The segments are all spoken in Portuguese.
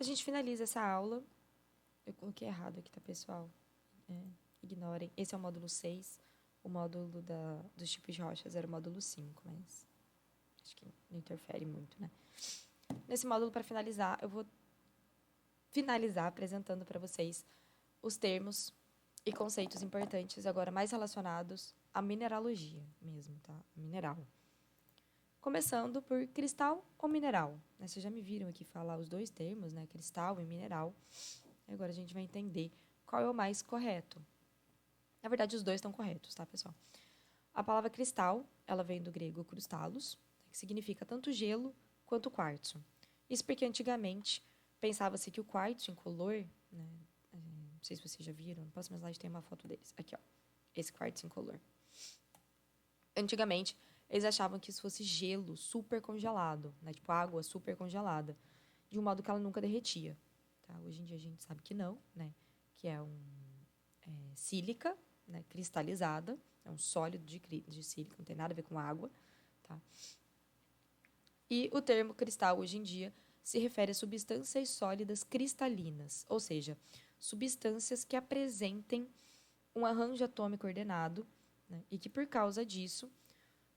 gente finaliza essa aula. Eu coloquei errado aqui, tá, pessoal? Ignorem. Esse é o módulo 6. O módulo dos tipos de rochas era o módulo 5, mas acho que não interfere muito, né? Nesse módulo, para finalizar, eu vou finalizar apresentando para vocês os termos e conceitos importantes, agora mais relacionados à mineralogia mesmo, tá? Mineral. Começando por cristal ou mineral. Vocês já me viram aqui falar os dois termos, né? Cristal e mineral. Agora a gente vai entender qual é o mais correto. Na verdade, os dois estão corretos, tá, pessoal? A palavra cristal, ela vem do grego crustalos, que significa tanto gelo quanto quartzo. Isso porque antigamente pensava-se que o quartzo incolor, né? Não sei se vocês já viram, no próximo slide tem uma foto deles. Aqui, ó. Esse quartzo incolor. Antigamente, eles achavam que isso fosse gelo super congelado, né? Tipo água super congelada, de um modo que ela nunca derretia. Tá? Hoje em dia a gente sabe que não, né? Que é sílica, né? Cristalizada, é um sólido de sílica, não tem nada a ver com água. Tá? E o termo cristal, hoje em dia, se refere a substâncias sólidas cristalinas, ou seja, substâncias que apresentem um arranjo atômico ordenado, né? E que, por causa disso,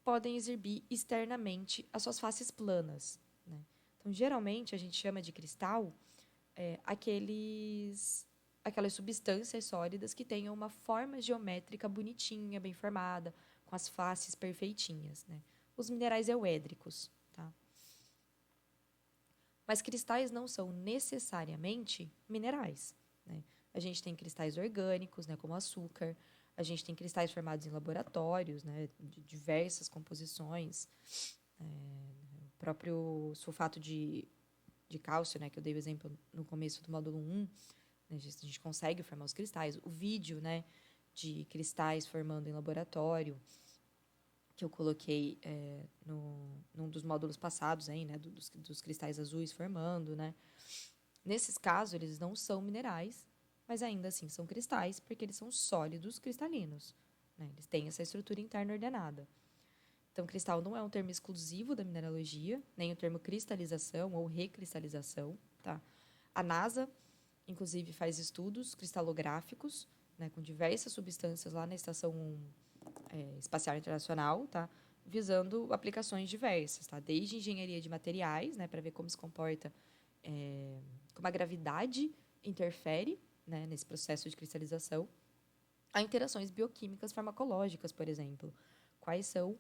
podem exibir externamente as suas faces planas. Né? Então, geralmente, a gente chama de cristal aquelas substâncias sólidas que tenham uma forma geométrica bonitinha, bem formada, com as faces perfeitinhas. Né? Os minerais euédricos. Tá? Mas cristais não são necessariamente minerais. Né? A gente tem cristais orgânicos, né, como açúcar. A gente tem cristais formados em laboratórios, né, de diversas composições. O próprio sulfato de cálcio, né, que eu dei o exemplo no começo do módulo 1, né, a gente consegue formar os cristais. O vídeo, né, de cristais formando em laboratório, que eu coloquei num dos módulos passados, aí, né, dos cristais azuis formando. Né. Nesses casos, eles não são minerais, mas ainda assim são cristais, porque eles são sólidos cristalinos. Né. Eles têm essa estrutura interna ordenada. Então, cristal não é um termo exclusivo da mineralogia, nem o termo cristalização ou recristalização. Tá? A NASA, inclusive, faz estudos cristalográficos, né, com diversas substâncias lá na Estação Espacial Internacional, tá? Visando aplicações diversas, tá? Desde engenharia de materiais, né, para ver como se comporta, como a gravidade interfere, né, nesse processo de cristalização, a interações bioquímicas farmacológicas, por exemplo. Quais são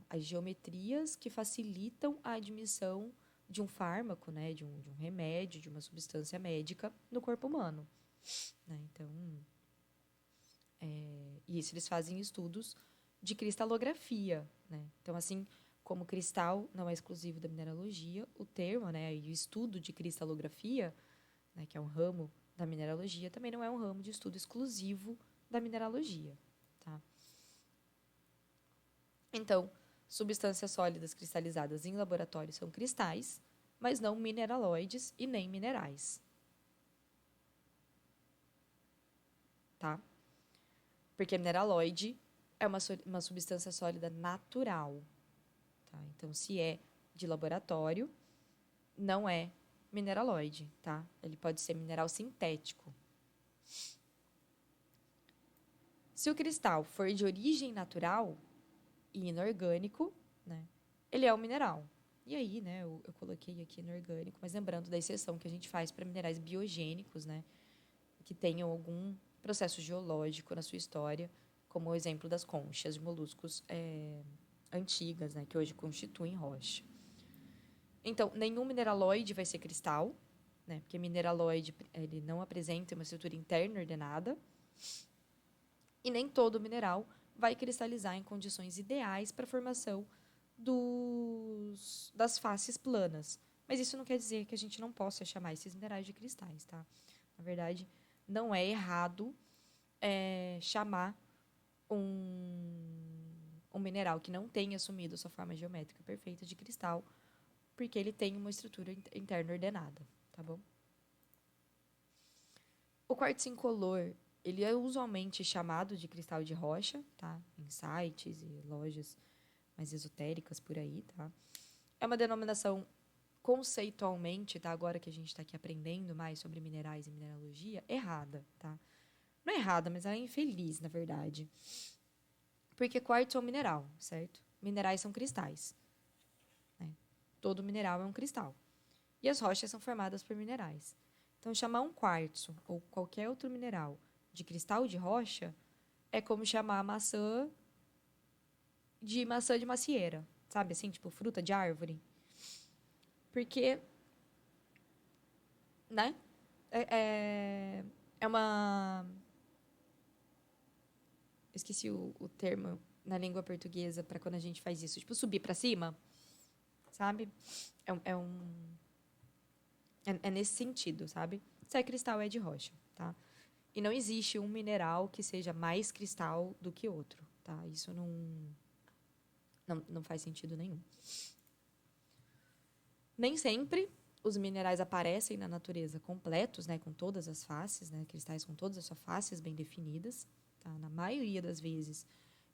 as geometrias que facilitam a admissão de um fármaco, né, de um remédio, de uma substância médica no corpo humano. Né? Então, e isso eles fazem estudos de cristalografia. Né? Então, assim como cristal não é exclusivo da mineralogia, o termo, né, e o estudo de cristalografia, né, que é um ramo da mineralogia, também não é um ramo de estudo exclusivo da mineralogia. Tá? Então, substâncias sólidas cristalizadas em laboratório são cristais, mas não mineraloides e nem minerais. Tá? Porque mineraloide é uma substância sólida natural. Tá? Então, se é de laboratório, não é mineraloide. Tá? Ele pode ser mineral sintético. Se o cristal for de origem natural e inorgânico, né, ele é um mineral. E aí, né, eu coloquei aqui inorgânico, mas lembrando da exceção que a gente faz para minerais biogênicos, né, que tenham algum processo geológico na sua história, como o exemplo das conchas de moluscos antigas, né, que hoje constituem rocha. Então, nenhum mineraloide vai ser cristal, né, porque mineraloide ele não apresenta uma estrutura interna ordenada, e nem todo mineral vai cristalizar em condições ideais para a formação das faces planas. Mas isso não quer dizer que a gente não possa chamar esses minerais de cristais, tá? Na verdade, não é errado chamar um mineral que não tenha assumido sua forma geométrica perfeita de cristal, porque ele tem uma estrutura interna ordenada, tá bom? O quartzo incolor, ele é usualmente chamado de cristal de rocha, tá? Em sites e lojas mais esotéricas por aí, tá? É uma denominação conceitualmente, tá? Agora que a gente está aqui aprendendo mais sobre minerais e mineralogia, errada, tá? Não é errada, mas ela é infeliz, na verdade. Porque quartzo é um mineral, certo? Minerais são cristais, né? Todo mineral é um cristal. E as rochas são formadas por minerais. Então, chamar um quartzo ou qualquer outro mineral de cristal de rocha é como chamar maçã de macieira, sabe? Assim, tipo fruta de árvore. Porque, né? É uma. Esqueci o termo na língua portuguesa para quando a gente faz isso. Tipo, subir para cima, sabe? É um. É nesse sentido, sabe? Se é cristal, é de rocha, tá? E não existe um mineral que seja mais cristal do que outro, tá? Isso não faz sentido nenhum. Nem sempre os minerais aparecem na natureza completos, né? Com todas as faces, né? Cristais com todas as suas faces bem definidas, tá? Na maioria das vezes,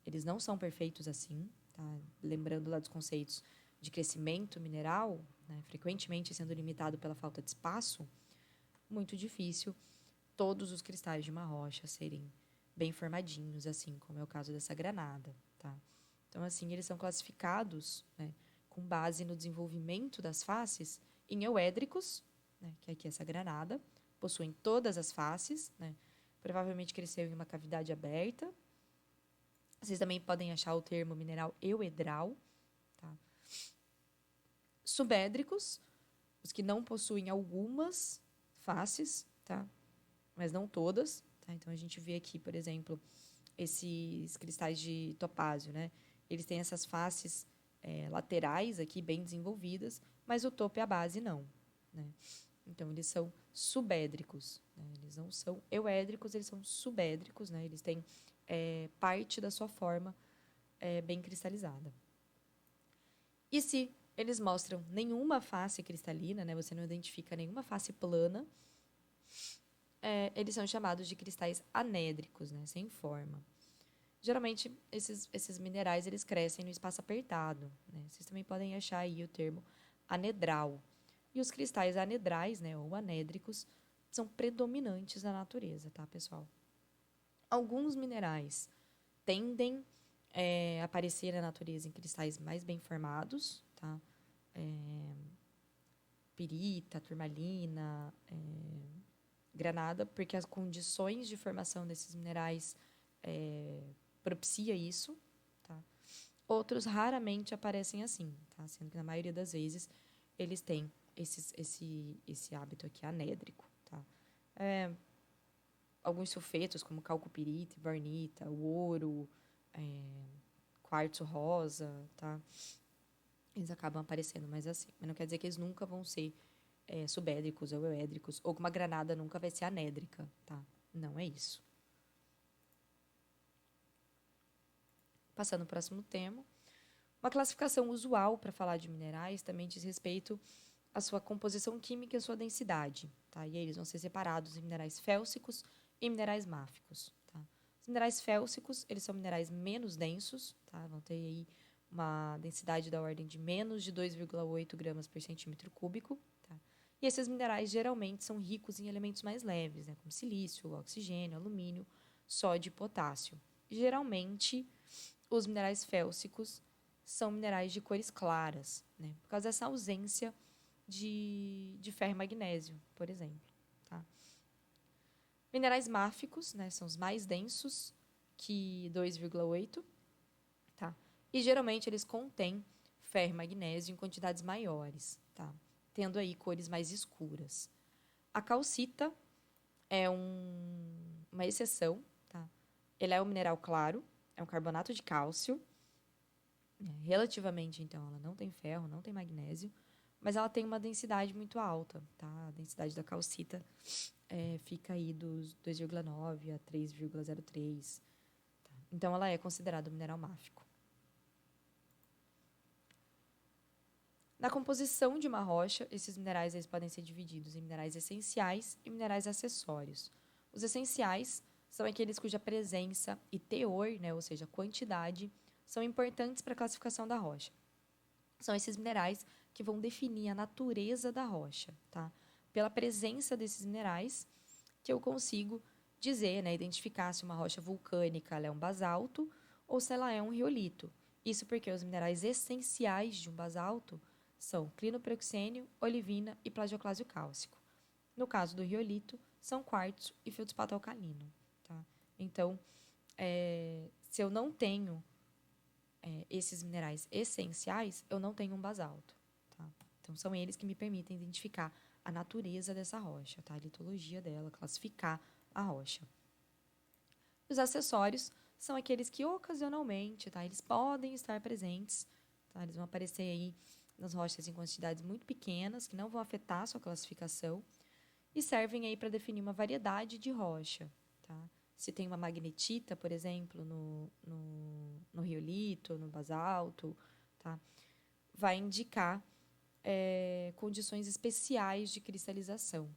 eles não são perfeitos assim, tá? Lembrando lá dos conceitos de crescimento mineral, né? Frequentemente sendo limitado pela falta de espaço, muito difícil todos os cristais de uma rocha serem bem formadinhos, assim como é o caso dessa granada, tá? Então, assim, eles são classificados, né, com base no desenvolvimento das faces em euédricos, né, que é aqui essa granada, possuem todas as faces, né, provavelmente cresceu em uma cavidade aberta. Vocês também podem achar o termo mineral euedral, tá? Subédricos, os que não possuem algumas faces, tá? Mas não todas, tá? Então a gente vê aqui, por exemplo, esses cristais de topázio, né? Eles têm essas faces laterais aqui bem desenvolvidas, mas o topo e a base não, né? Então eles são subédricos, né? Eles não são euédricos, eles são subédricos, né? Eles têm parte da sua forma bem cristalizada. E se eles mostram nenhuma face cristalina, né? Você não identifica nenhuma face plana, eles são chamados de cristais anédricos, né? Sem forma. Geralmente, esses minerais eles crescem no espaço apertado, né? Vocês também podem achar aí o termo anedral. E os cristais anedrais, né, ou anédricos, são predominantes na natureza, tá, pessoal? Alguns minerais tendem a aparecer na natureza em cristais mais bem formados, tá? Pirita, turmalina, granada, porque as condições de formação desses minerais propicia isso, tá? Outros raramente aparecem assim, tá? Sendo que na maioria das vezes eles têm esse hábito aqui anédrico, tá? Alguns sulfetos, como calcopirita, varnita, o ouro, quartzo rosa, tá? Eles acabam aparecendo mais assim. Mas não quer dizer que eles nunca vão ser subédricos ou euédricos, ou que uma granada nunca vai ser anédrica, tá? Não é isso. Passando para o próximo tema. Uma classificação usual para falar de minerais também diz respeito à sua composição química e à sua densidade, tá? E aí eles vão ser separados em minerais félsicos e minerais máficos, tá? Os minerais félsicos, eles são minerais menos densos, tá? Vão ter aí uma densidade da ordem de menos de 2,8 gramas por centímetro cúbico, tá? E esses minerais geralmente são ricos em elementos mais leves, né? Como silício, oxigênio, alumínio, sódio e potássio. Geralmente, os minerais félsicos são minerais de cores claras, né? Por causa dessa ausência de ferro e magnésio, por exemplo, tá? Minerais máficos, né, são os mais densos que 2,8, tá? E geralmente eles contêm ferro e magnésio em quantidades maiores, tá? Tendo aí cores mais escuras. A calcita é uma exceção, tá? Ele é um mineral claro, é um carbonato de cálcio. Relativamente, então, ela não tem ferro, não tem magnésio, mas ela tem uma densidade muito alta, tá? A densidade da calcita fica aí dos 2,9 a 3,03. Tá? Então, ela é considerada um mineral máfico. Na composição de uma rocha, esses minerais eles podem ser divididos em minerais essenciais e minerais acessórios. Os essenciais são aqueles cuja presença e teor, né, ou seja, quantidade, são importantes para a classificação da rocha. São esses minerais que vão definir a natureza da rocha, tá? Pela presença desses minerais, que eu consigo dizer, né, identificar se uma rocha vulcânica ela é um basalto ou se ela é um riolito. Isso porque os minerais essenciais de um basalto são clinoperoxênio, olivina e plagioclásio cálcico. No caso do riolito, são quartzo e feldspato alcalino. Tá? Então, se eu não tenho esses minerais essenciais, eu não tenho um basalto. Tá? Então, são eles que me permitem identificar a natureza dessa rocha, tá? A litologia dela, classificar a rocha. Os acessórios são aqueles que ocasionalmente, tá? Eles podem estar presentes, tá? Eles vão aparecer aí nas rochas em quantidades muito pequenas, que não vão afetar a sua classificação, e servem aí para definir uma variedade de rocha, tá? Se tem uma magnetita, por exemplo, no riolito, no basalto, tá? Vai indicar condições especiais de cristalização,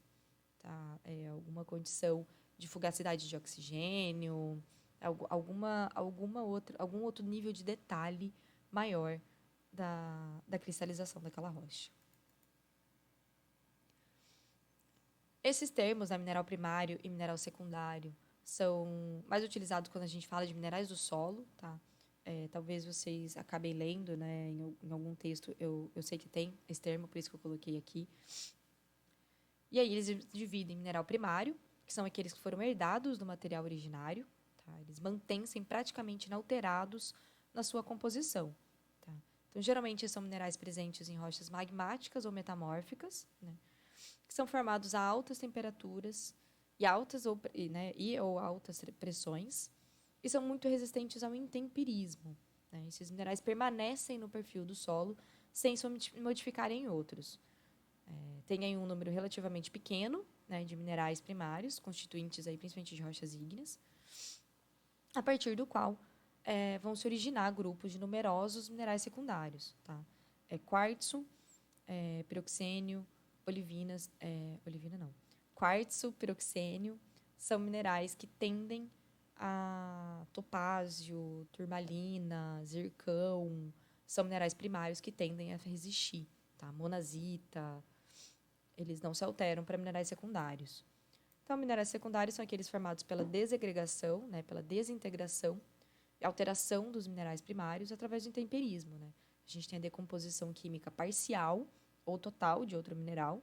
tá? Alguma condição de fugacidade de oxigênio, algum outro nível de detalhe maior da cristalização daquela rocha. Esses termos, né, mineral primário e mineral secundário, são mais utilizados quando a gente fala de minerais do solo, tá? Talvez vocês acabem lendo, né, em algum texto, eu sei que tem esse termo, por isso que eu coloquei aqui. E aí eles dividem mineral primário, que são aqueles que foram herdados do material originário, tá? Eles mantêm-se praticamente inalterados na sua composição, tá? Então, geralmente, são minerais presentes em rochas magmáticas ou metamórficas, né, que são formados a altas temperaturas e ou altas pressões, e são muito resistentes ao intemperismo, né? Esses minerais permanecem no perfil do solo sem se modificarem em outros. Tem aí um número relativamente pequeno, né, de minerais primários, constituintes aí, principalmente de rochas ígneas, a partir do qual vão se originar grupos de numerosos minerais secundários. Tá? Quartzo, piroxênio, olivina não. Quartzo, piroxênio são minerais que tendem a topázio, turmalina, zircão, são minerais primários que tendem a resistir. Tá? Monazita, eles não se alteram para minerais secundários. Então, minerais secundários são aqueles formados pela desagregação, né, pela desintegração e alteração dos minerais primários através do intemperismo. Né? A gente tem a decomposição química parcial ou total de outro mineral,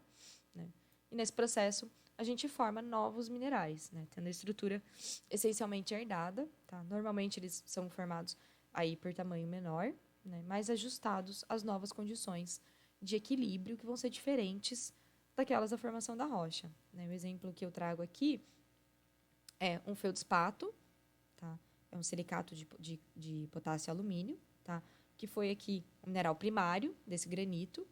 né? E nesse processo a gente forma novos minerais, né, tendo a estrutura essencialmente herdada. Tá? Normalmente eles são formados aí por tamanho menor, né, mais ajustados às novas condições de equilíbrio que vão ser diferentes daquelas da formação da rocha. Né? O exemplo que eu trago aqui é um feldspato, tá? É um silicato de potássio e alumínio, tá? Que foi aqui o mineral primário desse granito,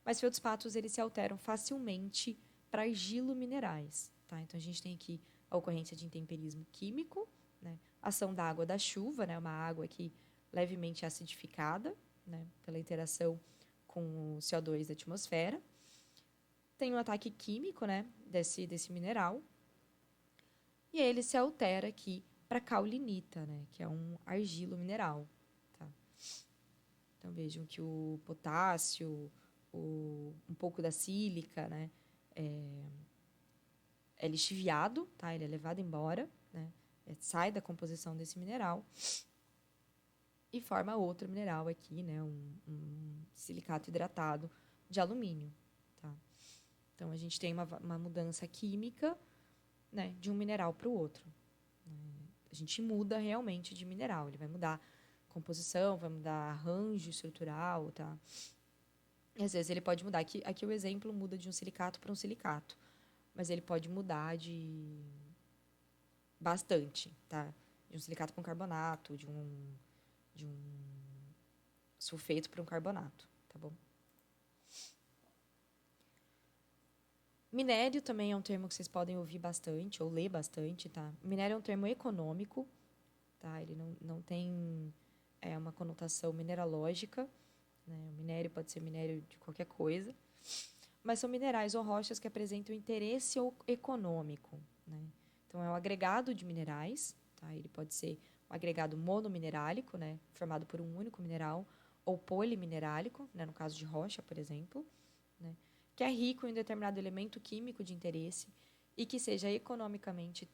mas feldspatos eles se alteram facilmente para argilominerais. Tá? Então, a gente tem aqui a ocorrência de intemperismo químico, né? Ação da água da chuva, né? Uma água aqui levemente acidificada, né? Pela interação com o CO2 da atmosfera. Tem um ataque químico, né, desse mineral, e ele se altera aqui para caulinita, né, que é um argilo mineral. Tá? Então, vejam que o potássio, um pouco da sílica, né, é lixiviado, tá? Ele é levado embora, né, sai da composição desse mineral e forma outro mineral aqui, né, um silicato hidratado de alumínio. Tá? Então, a gente tem uma mudança química, né, de um mineral para o outro. A gente muda realmente de mineral. Ele vai mudar composição, vai mudar arranjo estrutural, tá? E às vezes ele pode mudar. Aqui o exemplo muda de um silicato para um silicato. Mas ele pode mudar de bastante, tá? De um silicato para um carbonato, de um sulfeto para um carbonato, tá bom? Minério também é um termo que vocês podem ouvir bastante ou ler bastante, tá? Minério é um termo econômico, tá? Ele não tem uma conotação mineralógica, né? O minério pode ser minério de qualquer coisa, mas são minerais ou rochas que apresentam interesse econômico, né? Então, é um agregado de minerais, tá? Ele pode ser um agregado monominerálico, né? Formado por um único mineral, ou poliminerálico, né, no caso de rocha, por exemplo, né, que é rico em determinado elemento químico de interesse e que seja economicamente,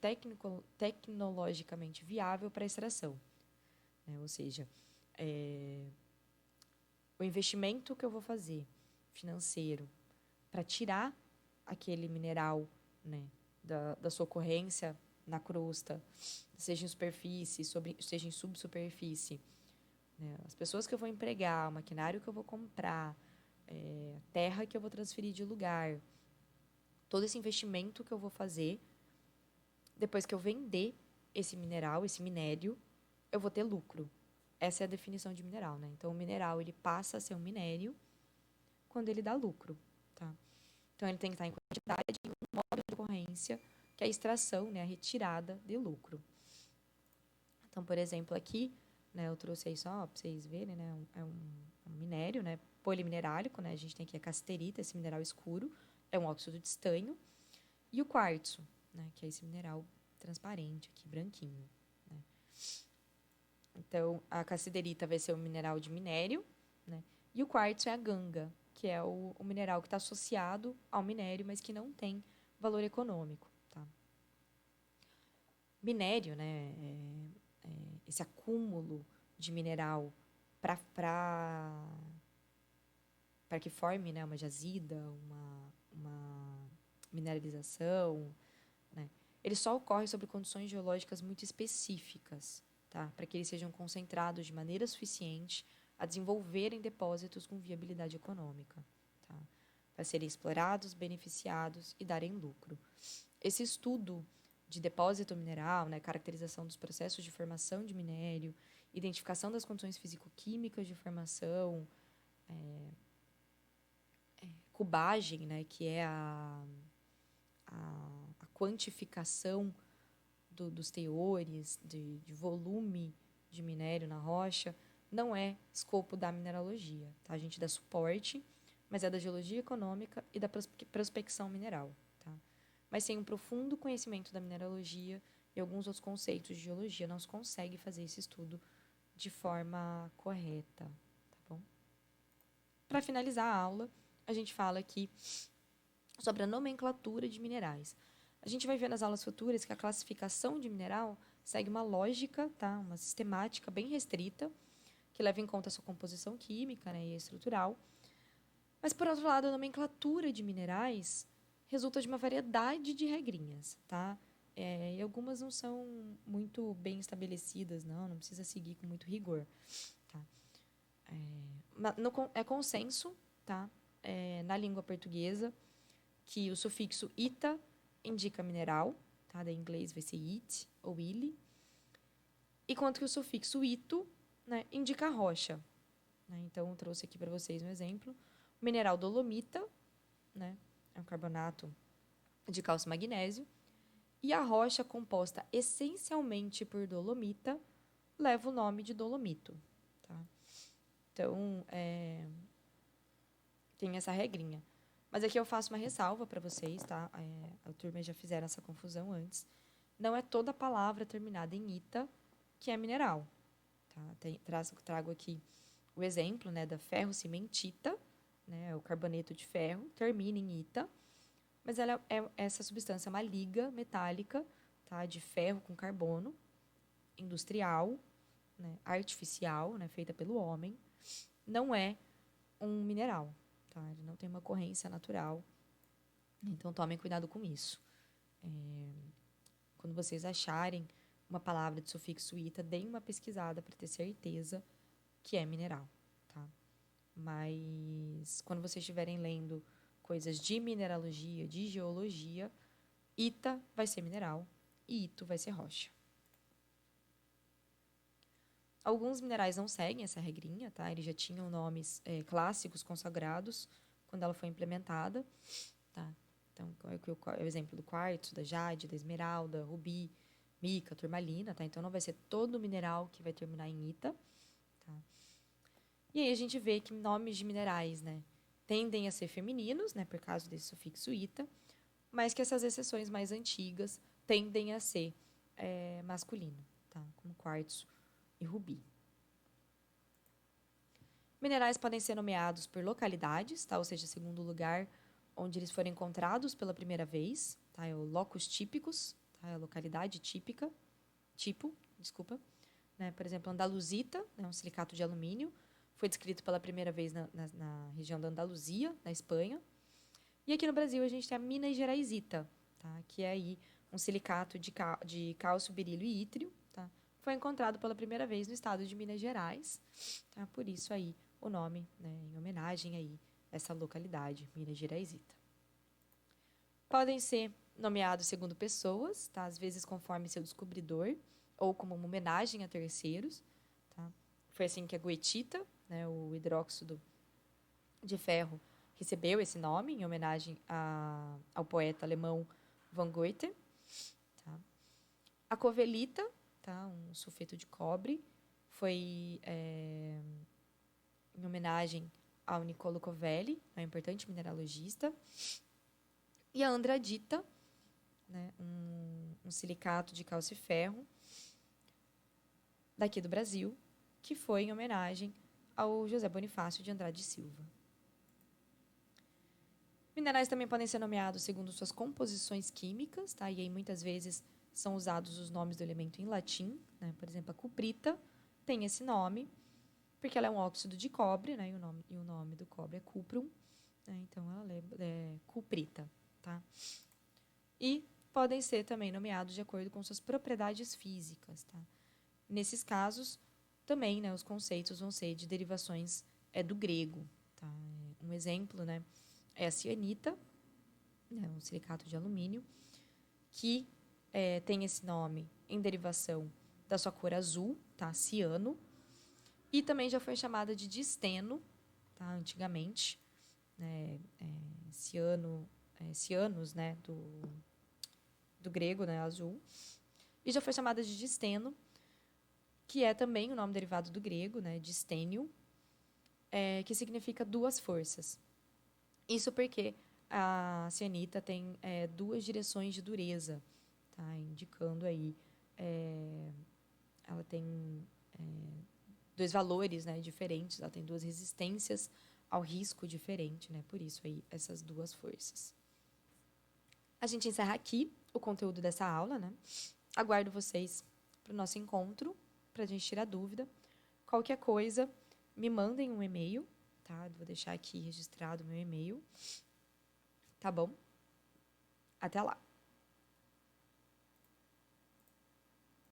tecnologicamente viável para extração, né, ou seja, o investimento que eu vou fazer financeiro para tirar aquele mineral, né, da sua ocorrência na crosta, seja em superfície, seja em subsuperfície, né, as pessoas que eu vou empregar, o maquinário que eu vou comprar, terra que eu vou transferir de lugar, todo esse investimento que eu vou fazer, depois que eu vender esse mineral, esse minério, eu vou ter lucro. Essa é a definição de mineral, né? Então, o mineral, ele passa a ser um minério quando ele dá lucro, tá? Então, ele tem que estar em quantidade e um modo de ocorrência, que é a extração, né? A retirada de lucro. Então, por exemplo, aqui, né? Eu trouxe aí só para vocês verem, né? É um minério, né? Poliminerálico, né? A gente tem aqui a cassiterita, esse mineral escuro, é um óxido de estanho. E o quartzo, né? Que é esse mineral transparente aqui, branquinho, né? Então, a cassiterita vai ser o mineral de minério, né? E o quartzo é a ganga, que é o mineral que está associado ao minério, mas que não tem valor econômico, tá? Minério, né? Esse acúmulo de mineral para que forme, né, uma jazida, uma mineralização, né? Ele só ocorre sob condições geológicas muito específicas, tá? Para que eles sejam concentrados de maneira suficiente a desenvolverem depósitos com viabilidade econômica, tá? Para serem explorados, beneficiados e darem lucro. Esse estudo de depósito mineral, né, caracterização dos processos de formação de minério, identificação das condições físico-químicas de formação, cubagem, né, que é a quantificação dos teores, de volume de minério na rocha, não é escopo da mineralogia, tá? A gente dá suporte, mas é da geologia econômica e da prospecção mineral, tá? Mas sem um profundo conhecimento da mineralogia e alguns outros conceitos de geologia, não se consegue fazer esse estudo de forma correta, tá bom? Para finalizar a aula, a gente fala aqui sobre a nomenclatura de minerais. A gente vai ver nas aulas futuras que a classificação de mineral segue uma lógica, tá? Uma sistemática bem restrita, que leva em conta a sua composição química, né, e estrutural. Mas, por outro lado, a nomenclatura de minerais resulta de uma variedade de regrinhas, tá? E algumas não são muito bem estabelecidas, não precisa seguir com muito rigor, tá? É consenso, tá? Na língua portuguesa, que o sufixo ita indica mineral, tá? Da inglês vai ser it ou ile, enquanto que o sufixo ito, né, indica rocha, né? Então, eu trouxe aqui para vocês um exemplo. O mineral dolomita, né, é um carbonato de cálcio e magnésio, e a rocha composta essencialmente por dolomita leva o nome de dolomito, tá? Então, tem essa regrinha. Mas aqui eu faço uma ressalva para vocês, tá? A turma já fizeram essa confusão antes. Não é toda palavra terminada em ita que é mineral, tá? Trago aqui o exemplo, né, da ferro-cimentita, né, o carboneto de ferro, termina em ita, mas essa substância é uma liga metálica, tá, de ferro com carbono, industrial, né, artificial, né, feita pelo homem, não é um mineral, tá? Ele não tem uma ocorrência natural, então tomem cuidado com isso. Quando vocês acharem uma palavra de sufixo ita, deem uma pesquisada para ter certeza que é mineral, tá? Mas quando vocês estiverem lendo coisas de mineralogia, de geologia, ita vai ser mineral e ito vai ser rocha. Alguns minerais não seguem essa regrinha, tá? Eles já tinham nomes clássicos consagrados quando ela foi implementada, tá? Então, é o exemplo do quartzo, da jade, da esmeralda, rubi, mica, turmalina, tá? Então, não vai ser todo mineral que vai terminar em ita, tá? E aí a gente vê que nomes de minerais, né, tendem a ser femininos, né, por causa desse sufixo ita, mas que essas exceções mais antigas tendem a ser masculino, tá? Como quartzo e rubi. Minerais podem ser nomeados por localidades, tá? Ou seja, segundo o lugar onde eles foram encontrados pela primeira vez, tá? É o locus típicos, tá? É a localidade típica, desculpa. Né? Por exemplo, andaluzita, né? Um silicato de alumínio, foi descrito pela primeira vez na região da Andaluzia, na Espanha. E aqui no Brasil a gente tem a Minas Geraisita, tá? Que é aí um silicato de cálcio, berílio e ítrio, tá? Foi encontrado pela primeira vez no estado de Minas Gerais, tá? Por isso aí o nome, né, em homenagem aí a essa localidade, Minas Geraisita. Podem ser nomeados segundo pessoas, tá? Às vezes conforme seu descobridor, ou como uma homenagem a terceiros, tá? Foi assim que a goethita, né, o hidróxido de ferro, recebeu esse nome em homenagem ao poeta alemão Van Goethe. Tá? A covelita, tá? Um sulfeto de cobre, foi em homenagem ao Niccolo Covelli, um importante mineralogista. E a andradita, né? Um silicato de cálcio e ferro, daqui do Brasil, que foi em homenagem ao José Bonifácio de Andrade Silva. Minerais também podem ser nomeados segundo suas composições químicas, tá? E aí muitas vezes são usados os nomes do elemento em latim, né? Por exemplo, a cuprita tem esse nome porque ela é um óxido de cobre, né? E o nome do cobre é cuprum, né? Então ela é cuprita, tá? E podem ser também nomeados de acordo com suas propriedades físicas, tá? Nesses casos, também, né, os conceitos vão ser de derivações do grego, tá? Um exemplo, né, é a cianita, né, um silicato de alumínio, que tem esse nome em derivação da sua cor azul, tá? Ciano, e também já foi chamada de disteno, tá? Antigamente, né? Cianos, né? Do grego, né? Azul. E já foi chamada de disteno, que é também o nome derivado do grego, né? Distênio, que significa duas forças. Isso porque a cianita tem duas direções de dureza, tá? Indicando aí, ela tem dois valores, né, diferentes, ela tem duas resistências ao risco diferente, né? Por isso aí essas duas forças. A gente encerra aqui o conteúdo dessa aula, né? Aguardo vocês para o nosso encontro, para a gente tirar dúvida. Qualquer coisa, me mandem um e-mail, tá? Vou deixar aqui registrado o meu e-mail. Tá bom? Até lá!